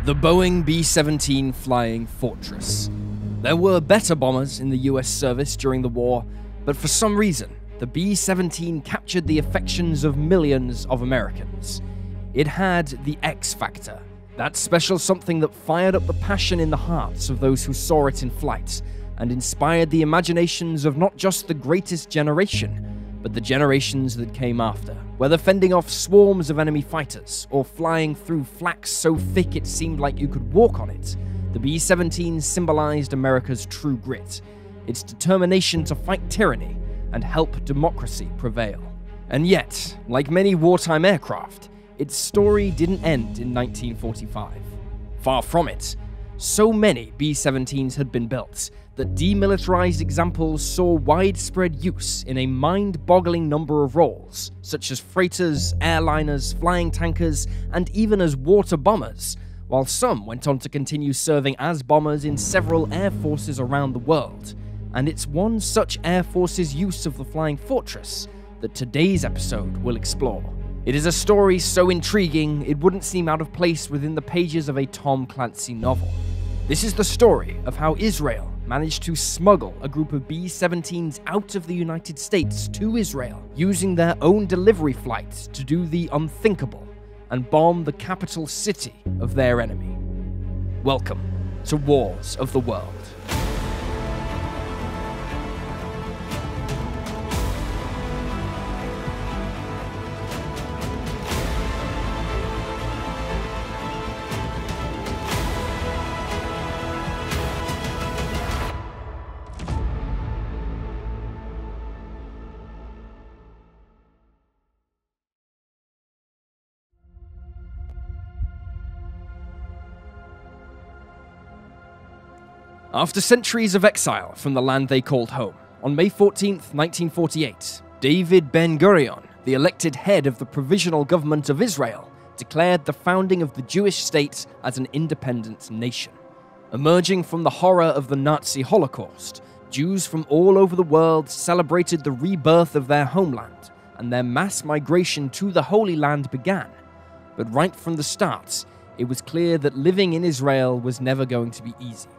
The Boeing B-17 Flying Fortress. There were better bombers in the US service during the war, but for some reason, the B-17 captured the affections of millions of Americans. It had the X factor, that special something that fired up the passion in the hearts of those who saw it in flight, and inspired the imaginations of not just the greatest generation, but the generations that came after. Whether fending off swarms of enemy fighters, or flying through flak so thick it seemed like you could walk on it, the B-17 symbolized America's true grit, its determination to fight tyranny and help democracy prevail. And yet, like many wartime aircraft, its story didn't end in 1945. Far from it. So many B-17s had been built that demilitarized examples saw widespread use in a mind-boggling number of roles, such as freighters, airliners, flying tankers, and even as water bombers, while some went on to continue serving as bombers in several air forces around the world. And it's one such air force's use of the Flying Fortress that today's episode will explore. It is a story so intriguing it wouldn't seem out of place within the pages of a Tom Clancy novel. This is the story of how Israel managed to smuggle a group of B-17s out of the United States to Israel, using their own delivery flights to do the unthinkable and bomb the capital city of their enemy. Welcome to Wars of the World. After centuries of exile from the land they called home, on May 14th, 1948, David Ben-Gurion, the elected head of the Provisional Government of Israel, declared the founding of the Jewish state as an independent nation. Emerging from the horror of the Nazi Holocaust, Jews from all over the world celebrated the rebirth of their homeland, and their mass migration to the Holy Land began. But right from the start, it was clear that living in Israel was never going to be easy.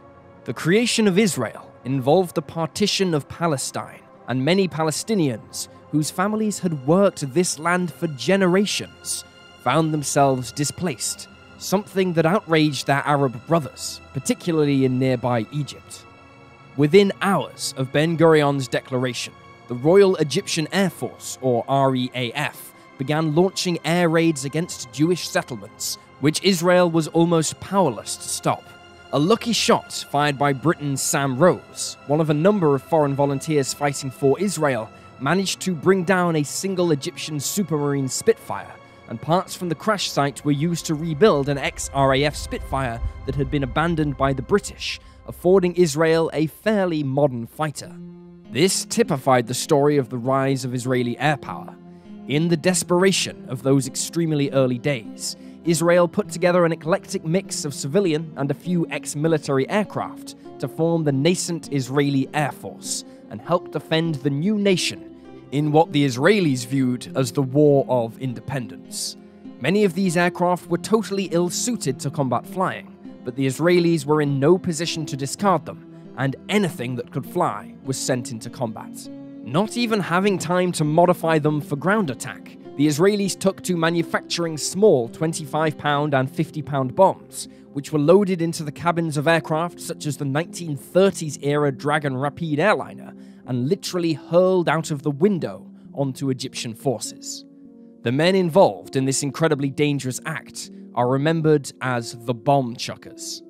The creation of Israel involved the partition of Palestine, and many Palestinians, whose families had worked this land for generations, found themselves displaced, something that outraged their Arab brothers, particularly in nearby Egypt. Within hours of Ben-Gurion's declaration, the Royal Egyptian Air Force, or REAF, began launching air raids against Jewish settlements, which Israel was almost powerless to stop. A lucky shot fired by Britain's Sam Rose, one of a number of foreign volunteers fighting for Israel, managed to bring down a single Egyptian Supermarine Spitfire, and parts from the crash site were used to rebuild an ex-RAF Spitfire that had been abandoned by the British, affording Israel a fairly modern fighter. This typified the story of the rise of Israeli air power. In the desperation of those extremely early days, Israel put together an eclectic mix of civilian and a few ex-military aircraft to form the nascent Israeli Air Force and help defend the new nation in what the Israelis viewed as the War of Independence. Many of these aircraft were totally ill-suited to combat flying, but the Israelis were in no position to discard them, and anything that could fly was sent into combat. Not even having time to modify them for ground attack, the Israelis took to manufacturing small 25-pound and 50-pound bombs, which were loaded into the cabins of aircraft such as the 1930s-era Dragon Rapide airliner and literally hurled out of the window onto Egyptian forces. The men involved in this incredibly dangerous act are remembered as the bomb chuckers.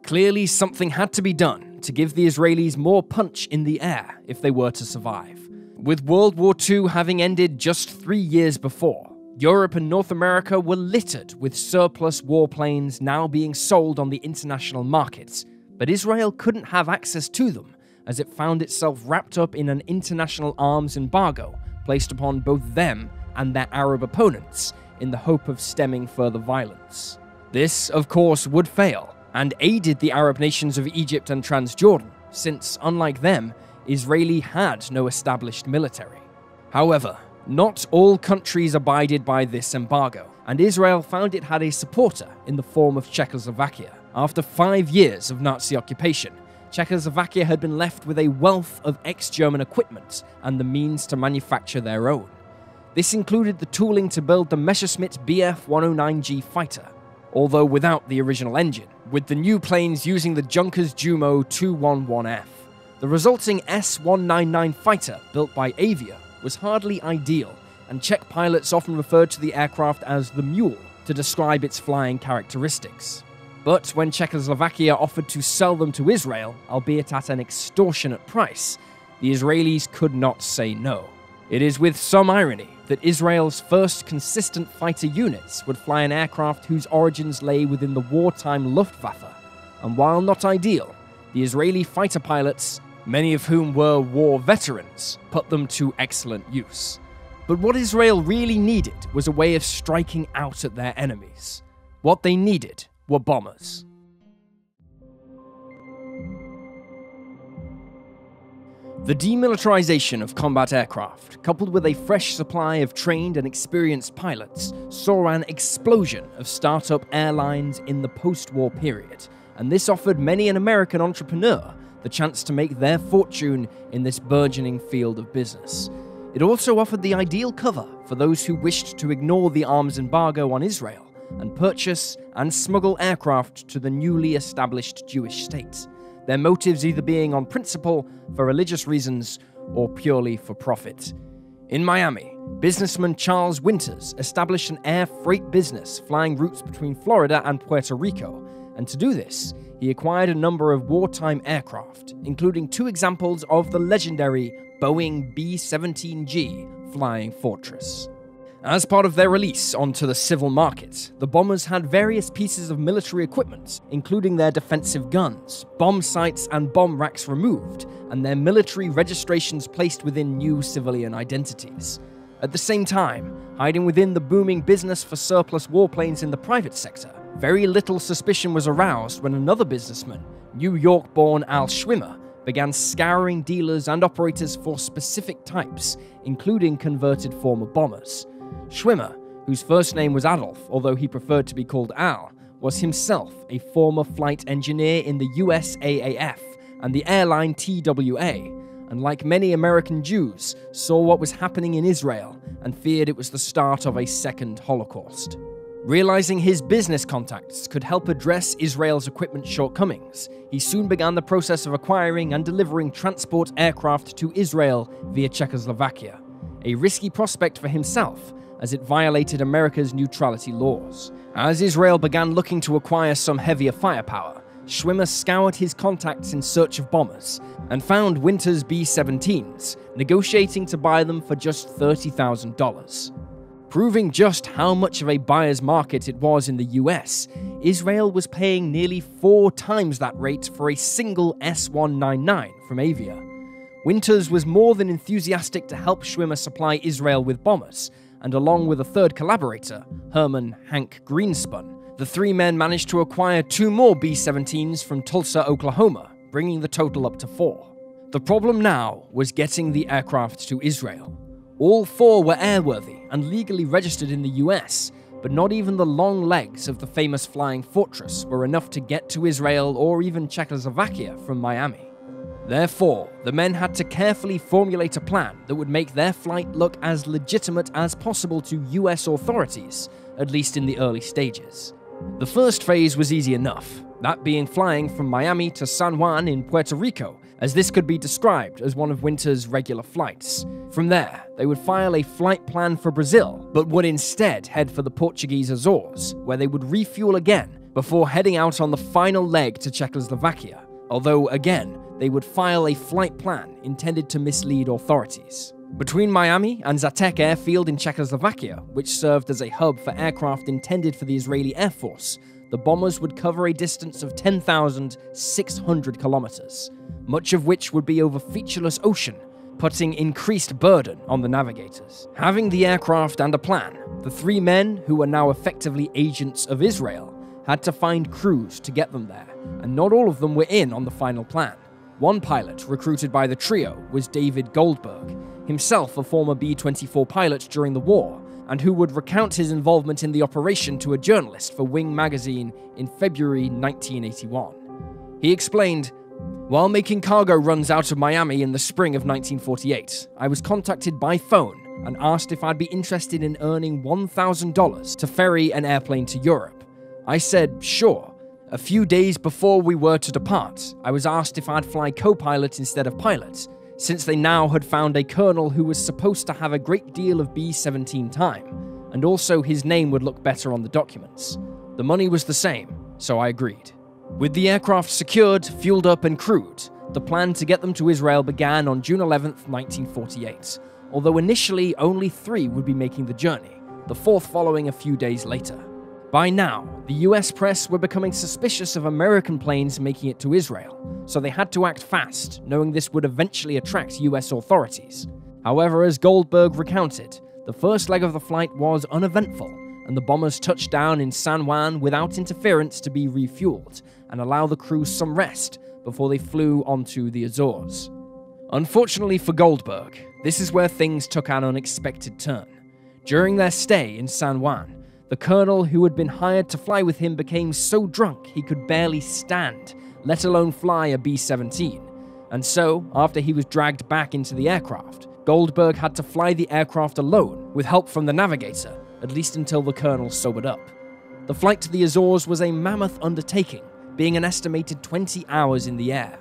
Clearly, something had to be done to give the Israelis more punch in the air if they were to survive. With World War II having ended just 3 years before, Europe and North America were littered with surplus warplanes now being sold on the international markets, but Israel couldn't have access to them, as it found itself wrapped up in an international arms embargo placed upon both them and their Arab opponents in the hope of stemming further violence. This, of course, would fail, and aided the Arab nations of Egypt and Transjordan, since, unlike them, Israel had no established military. However, Not all countries abided by this embargo, and Israel found it had a supporter in the form of Czechoslovakia. After 5 years of Nazi occupation, Czechoslovakia had been left with a wealth of ex-German equipment and the means to manufacture their own. This included the tooling to build the Messerschmitt Bf-109G fighter, although without the original engine, with the new planes using the Junkers Jumo 211F. The resulting S-199 fighter, built by Avia, was hardly ideal, and Czech pilots often referred to the aircraft as the Mule to describe its flying characteristics. But when Czechoslovakia offered to sell them to Israel, albeit at an extortionate price, the Israelis could not say no. It is with some irony that Israel's first consistent fighter units would fly an aircraft whose origins lay within the wartime Luftwaffe, and while not ideal, the Israeli fighter pilots, many of whom were war veterans, put them to excellent use. But what Israel really needed was a way of striking out at their enemies. What they needed were bombers. The demilitarization of combat aircraft, coupled with a fresh supply of trained and experienced pilots, saw an explosion of startup airlines in the post-war period, and this offered many an American entrepreneur the chance to make their fortune in this burgeoning field of business. It also offered the ideal cover for those who wished to ignore the arms embargo on Israel and purchase and smuggle aircraft to the newly established Jewish state, their motives either being on principle, for religious reasons, or purely for profit. In Miami, businessman Charles Winters established an air freight business flying routes between Florida and Puerto Rico, and to do this, he acquired a number of wartime aircraft, including 2 examples of the legendary Boeing B-17G Flying Fortress. As part of their release onto the civil market, the bombers had various pieces of military equipment, including their defensive guns, bomb sights and bomb racks removed, and their military registrations placed within new civilian identities. At the same time, hiding within the booming business for surplus warplanes in the private sector, very little suspicion was aroused when another businessman, New York-born Al Schwimmer, began scouring dealers and operators for specific types, including converted former bombers. Schwimmer, whose first name was Adolf, although he preferred to be called Al, was himself a former flight engineer in the USAAF and the airline TWA, and like many American Jews, saw what was happening in Israel and feared it was the start of a second Holocaust. Realizing his business contacts could help address Israel's equipment shortcomings, he soon began the process of acquiring and delivering transport aircraft to Israel via Czechoslovakia, a risky prospect for himself as it violated America's neutrality laws. As Israel began looking to acquire some heavier firepower, Schwimmer scoured his contacts in search of bombers and found Winters B-17s, negotiating to buy them for just $30,000. Proving just how much of a buyer's market it was in the US, Israel was paying nearly 4 times that rate for a single S-199 from Avia. Winters was more than enthusiastic to help Schwimmer supply Israel with bombers, and along with a third collaborator, Herman Hank Greenspun, the 3 men managed to acquire 2 more B-17s from Tulsa, Oklahoma, bringing the total up to 4. The problem now was getting the aircraft to Israel. All 4 were airworthy and legally registered in the US, but not even the long legs of the famous Flying Fortress were enough to get to Israel or even Czechoslovakia from Miami. Therefore, the men had to carefully formulate a plan that would make their flight look as legitimate as possible to US authorities, at least in the early stages. The first phase was easy enough, that being flying from Miami to San Juan in Puerto Rico, as this could be described as one of Winters' regular flights. From there, they would file a flight plan for Brazil, but would instead head for the Portuguese Azores, where they would refuel again before heading out on the final leg to Czechoslovakia, although again, they would file a flight plan intended to mislead authorities. Between Miami and Zatek airfield in Czechoslovakia, which served as a hub for aircraft intended for the Israeli Air Force, the bombers would cover a distance of 10,600 kilometers, much of which would be over featureless ocean, putting increased burden on the navigators. Having the aircraft and a plan, the 3 men, who were now effectively agents of Israel, had to find crews to get them there, and not all of them were in on the final plan. One pilot recruited by the trio was David Goldberg. himself a former B-24 pilot during the war, and who would recount his involvement in the operation to a journalist for Wing magazine in February 1981. He explained, "While making cargo runs out of Miami in the spring of 1948, I was contacted by phone and asked if I'd be interested in earning $1,000 to ferry an airplane to Europe. I said, sure. A few days before we were to depart, I was asked if I'd fly co-pilot instead of pilot, since they now had found a colonel who was supposed to have a great deal of B-17 time, and also his name would look better on the documents. The money was the same, so I agreed." With the aircraft secured, fueled up and crewed, the plan to get them to Israel began on June 11, 1948, although initially only 3 would be making the journey, the 4th following a few days later. By now, the US press were becoming suspicious of American planes making it to Israel, so they had to act fast, knowing this would eventually attract US authorities. However, as Goldberg recounted, the first leg of the flight was uneventful, and the bombers touched down in San Juan without interference to be refueled and allow the crew some rest before they flew onto the Azores. Unfortunately for Goldberg, this is where things took an unexpected turn. During their stay in San Juan, the colonel who had been hired to fly with him became so drunk he could barely stand, let alone fly a B-17. And so, after he was dragged back into the aircraft, Goldberg had to fly the aircraft alone with help from the navigator, at least until the colonel sobered up. The flight to the Azores was a mammoth undertaking, being an estimated 20 hours in the air.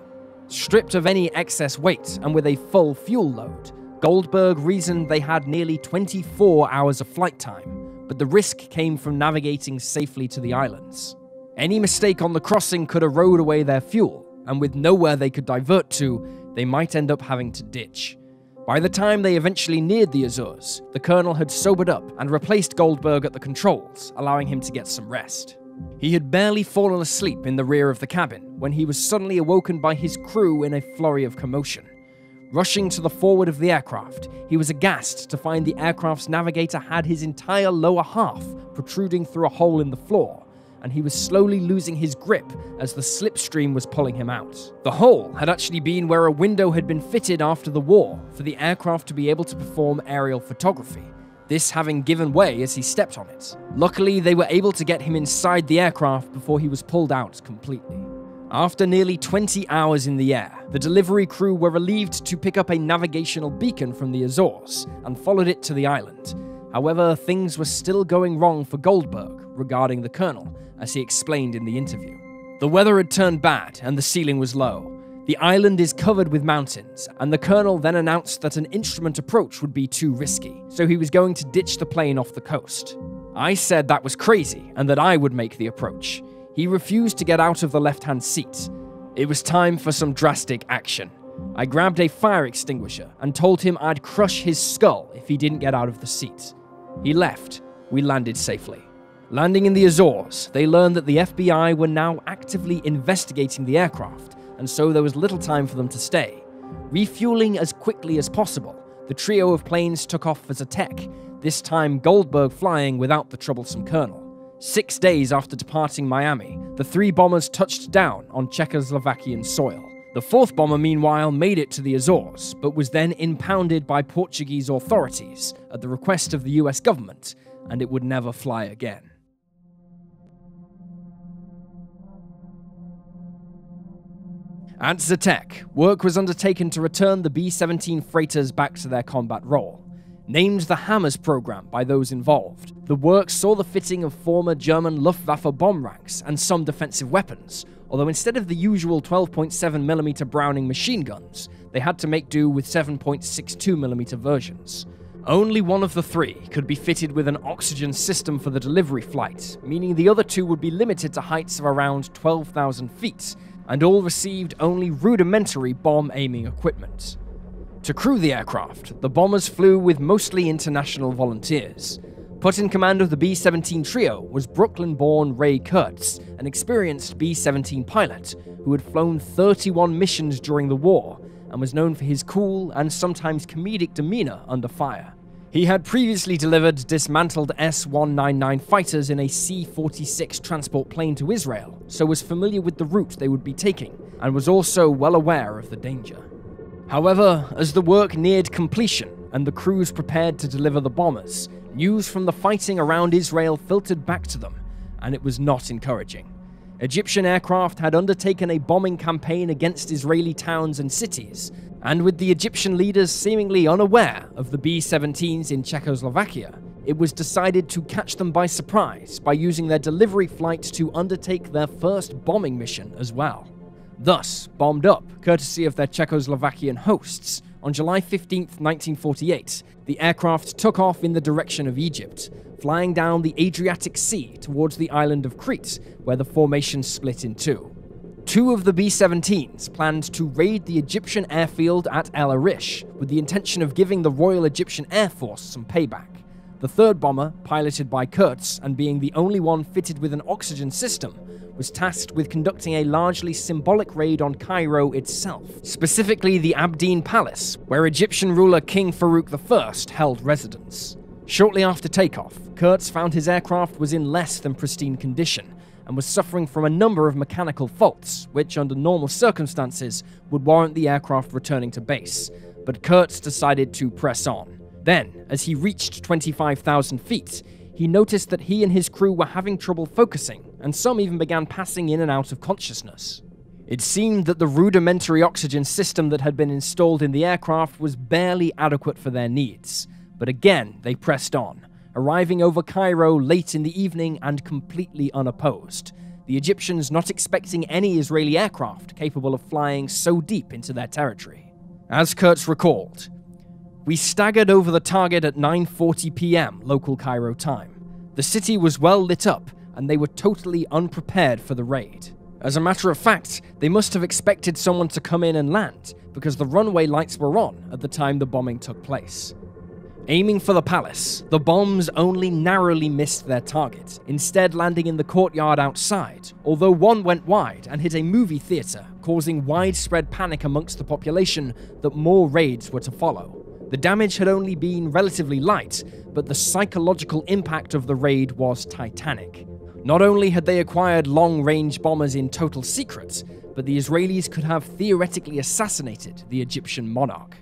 Stripped of any excess weight and with a full fuel load, Goldberg reasoned they had nearly 24 hours of flight time, but the risk came from navigating safely to the islands. Any mistake on the crossing could erode away their fuel, and with nowhere they could divert to, they might end up having to ditch. By the time they eventually neared the Azores, the colonel had sobered up and replaced Goldberg at the controls, allowing him to get some rest. He had barely fallen asleep in the rear of the cabin when he was suddenly awoken by his crew in a flurry of commotion. Rushing to the forward of the aircraft, he was aghast to find the aircraft's navigator had his entire lower half protruding through a hole in the floor, and he was slowly losing his grip as the slipstream was pulling him out. The hole had actually been where a window had been fitted after the war for the aircraft to be able to perform aerial photography, this having given way as he stepped on it. Luckily, they were able to get him inside the aircraft before he was pulled out completely. After nearly 20 hours in the air, the delivery crew were relieved to pick up a navigational beacon from the Azores and followed it to the island. However, things were still going wrong for Goldberg regarding the colonel, as he explained in the interview. The weather had turned bad and the ceiling was low. The island is covered with mountains, and the colonel then announced that an instrument approach would be too risky, so he was going to ditch the plane off the coast. I said that was crazy and that I would make the approach. He refused to get out of the left-hand seat. It was time for some drastic action. I grabbed a fire extinguisher and told him I'd crush his skull if he didn't get out of the seat. He left. We landed safely. Landing in the Azores, they learned that the FBI were now actively investigating the aircraft, and so there was little time for them to stay. Refueling as quickly as possible, the trio of planes took off as a tech, this time Goldberg flying without the troublesome colonel. 6 days after departing Miami, the 3 bombers touched down on Czechoslovakian soil. The 4th bomber, meanwhile, made it to the Azores, but was then impounded by Portuguese authorities at the request of the US government, and it would never fly again. At Zatek, work was undertaken to return the B-17 freighters back to their combat role. Named the Hammers program by those involved, the work saw the fitting of former German Luftwaffe bomb ranks and some defensive weapons, although instead of the usual 12.7mm Browning machine guns, they had to make do with 7.62mm versions. Only one of the 3 could be fitted with an oxygen system for the delivery flight, meaning the other 2 would be limited to heights of around 12,000 feet, and all received only rudimentary bomb-aiming equipment. To crew the aircraft, the bombers flew with mostly international volunteers. Put in command of the B-17 trio was Brooklyn-born Ray Kurtz, an experienced B-17 pilot who had flown 31 missions during the war and was known for his cool and sometimes comedic demeanor under fire. He had previously delivered dismantled S-199 fighters in a C-46 transport plane to Israel, so was familiar with the route they would be taking and was also well aware of the danger. However, as the work neared completion and the crews prepared to deliver the bombers, news from the fighting around Israel filtered back to them, and it was not encouraging. Egyptian aircraft had undertaken a bombing campaign against Israeli towns and cities, and with the Egyptian leaders seemingly unaware of the B-17s in Czechoslovakia, it was decided to catch them by surprise by using their delivery flight to undertake their first bombing mission as well. Thus, bombed up, courtesy of their Czechoslovakian hosts, on July 15, 1948, the aircraft took off in the direction of Egypt, flying down the Adriatic Sea towards the island of Crete, where the formation split in two. Two of the B-17s planned to raid the Egyptian airfield at El Arish, with the intention of giving the Royal Egyptian Air Force some payback. The third bomber, piloted by Kurtz and being the only one fitted with an oxygen system, was tasked with conducting a largely symbolic raid on Cairo itself, specifically the Abdeen Palace, where Egyptian ruler King Farouk I held residence. Shortly after takeoff, Kurtz found his aircraft was in less than pristine condition and was suffering from a number of mechanical faults, which under normal circumstances would warrant the aircraft returning to base, but Kurtz decided to press on. Then, as he reached 25,000 feet, he noticed that he and his crew were having trouble focusing, and some even began passing in and out of consciousness. It seemed that the rudimentary oxygen system that had been installed in the aircraft was barely adequate for their needs, but again they pressed on, arriving over Cairo late in the evening and completely unopposed, the Egyptians not expecting any Israeli aircraft capable of flying so deep into their territory. As Kurtz recalled, "We staggered over the target at 9:40 p.m. local Cairo time. The city was well lit up, and they were totally unprepared for the raid. As a matter of fact, they must have expected someone to come in and land, because the runway lights were on at the time the bombing took place." Aiming for the palace, the bombs only narrowly missed their target, instead landing in the courtyard outside, although one went wide and hit a movie theater, causing widespread panic amongst the population that more raids were to follow. The damage had only been relatively light, but the psychological impact of the raid was titanic. Not only had they acquired long-range bombers in total secret, but the Israelis could have theoretically assassinated the Egyptian monarch.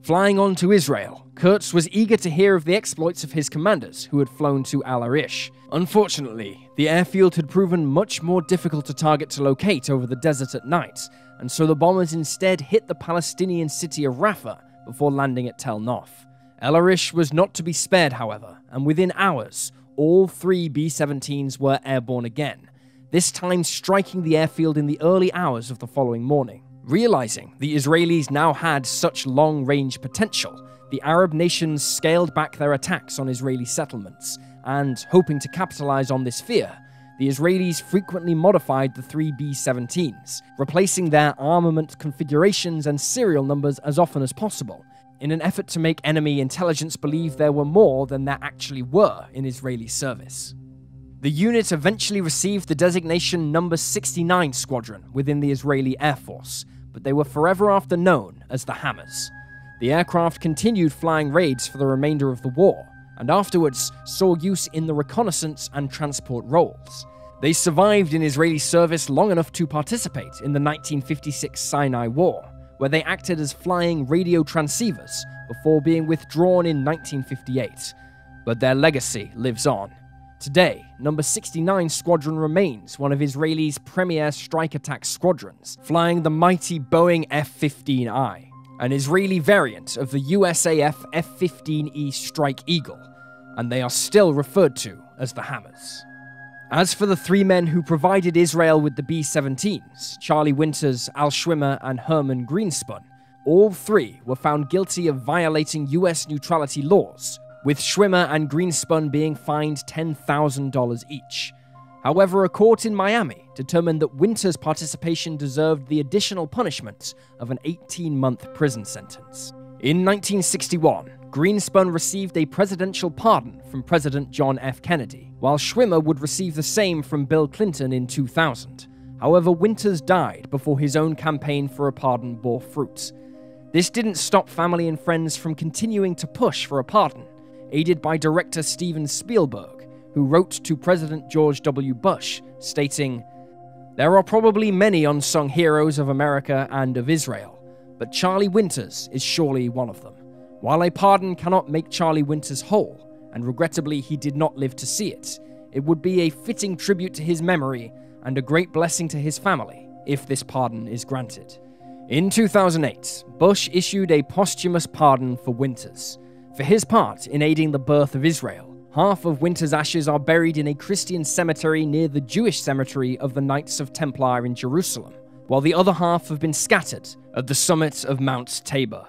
Flying on to Israel, Kurtz was eager to hear of the exploits of his commanders who had flown to Al Arish. Unfortunately, the airfield had proven much more difficult to target to locate over the desert at night, and so the bombers instead hit the Palestinian city of Rafah before landing at Tel Nof. El Arish was not to be spared, however, and within hours, all three B-17s were airborne again, this time striking the airfield in the early hours of the following morning. Realizing the Israelis now had such long-range potential, the Arab nations scaled back their attacks on Israeli settlements, and, hoping to capitalize on this fear, the Israelis frequently modified the three B-17s, replacing their armament configurations and serial numbers as often as possible, in an effort to make enemy intelligence believe there were more than there actually were in Israeli service. The unit eventually received the designation Number 69 Squadron within the Israeli Air Force, but they were forever after known as the Hammers. The aircraft continued flying raids for the remainder of the war, and afterwards saw use in the reconnaissance and transport roles. They survived in Israeli service long enough to participate in the 1956 Sinai War, where they acted as flying radio transceivers before being withdrawn in 1958. But their legacy lives on. Today, Number 69 Squadron remains one of Israel's premier strike attack squadrons, flying the mighty Boeing F-15I, an Israeli variant of the USAF F-15E Strike Eagle, and they are still referred to as the Hammers. As for the three men who provided Israel with the B-17s, Charlie Winters, Al Schwimmer, and Herman Greenspun, all three were found guilty of violating US neutrality laws, with Schwimmer and Greenspun being fined $10,000 each. However, a court in Miami determined that Winters' participation deserved the additional punishment of an 18-month prison sentence. In 1961, Greenspun received a presidential pardon from President John F. Kennedy, while Schwimmer would receive the same from Bill Clinton in 2000. However, Winters died before his own campaign for a pardon bore fruit. This didn't stop family and friends from continuing to push for a pardon, aided by director Steven Spielberg, who wrote to President George W. Bush, stating, There are probably many unsung heroes of America and of Israel, but Charlie Winters is surely one of them. While a pardon cannot make Charlie Winters whole, and regrettably he did not live to see it, it would be a fitting tribute to his memory and a great blessing to his family if this pardon is granted. In 2008, Bush issued a posthumous pardon for Winters. For his part in aiding the birth of Israel, half of Winters' ashes are buried in a Christian cemetery near the Jewish cemetery of the Knights of Templar in Jerusalem, while the other half have been scattered at the summit of Mount Tabor.